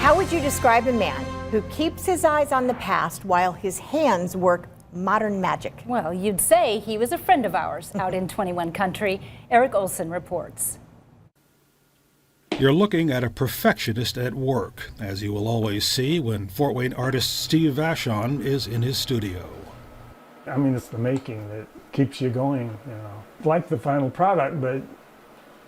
How would you describe a man who keeps his eyes on the past while his hands work modern magic? Well, you'd say he was a friend of ours out in 21 Country. Eric Olson reports. You're looking at a perfectionist at work, as you will always see when Fort Wayne artist Steve Vachon is in his studio. I mean, it's the making that keeps you going, you know. It's like the final product, but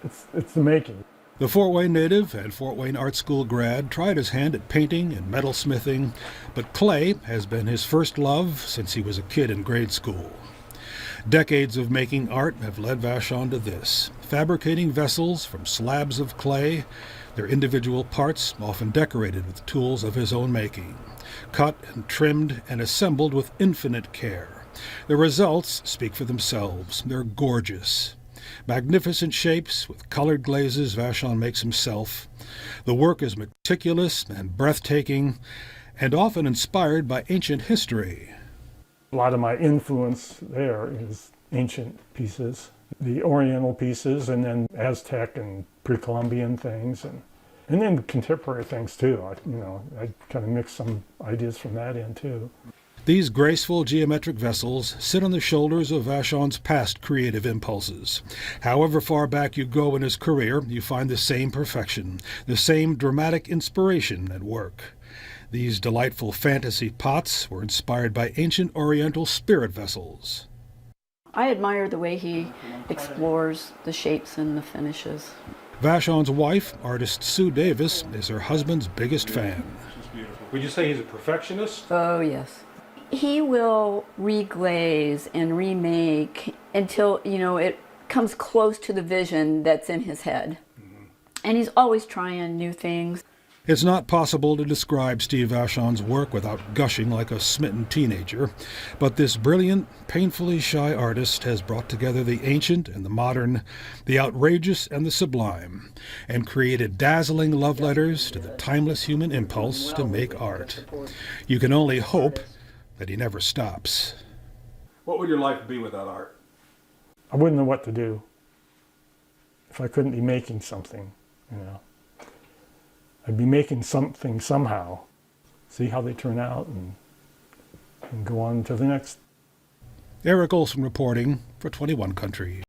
it's the making. The Fort Wayne native and Fort Wayne Art School grad tried his hand at painting and metalsmithing, but clay has been his first love since he was a kid in grade school. Decades of making art have led Vachon to this, fabricating vessels from slabs of clay, their individual parts often decorated with tools of his own making, cut and trimmed and assembled with infinite care. The results speak for themselves. They're gorgeous. Magnificent shapes with colored glazes Vachon makes himself. The work is meticulous and breathtaking, and often inspired by ancient history. A lot of my influence there is ancient pieces, the Oriental pieces, and then Aztec and pre-Columbian things, and then contemporary things too. I kind of mix some ideas from that in too. These graceful geometric vessels sit on the shoulders of Vachon's past creative impulses. However far back you go in his career, you find the same perfection, the same dramatic inspiration at work. These delightful fantasy pots were inspired by ancient Oriental spirit vessels. I admire the way he explores the shapes and the finishes. Vachon's wife, artist Sue Davis, is her husband's biggest fan. Would you say he's a perfectionist? Oh, yes. He will reglaze and remake until, it comes close to the vision that's in his head. And he's always trying new things. It's not possible to describe Steve Vachon's work without gushing like a smitten teenager, but this brilliant, painfully shy artist has brought together the ancient and the modern, the outrageous and the sublime, and created dazzling love letters to the timeless human impulse to make art. You can only hope that he never stops. What would your life be without art? I wouldn't know what to do if I couldn't be making something, I'd be making something somehow, see how they turn out, and go on to the next. Eric Olson reporting for 21 Country.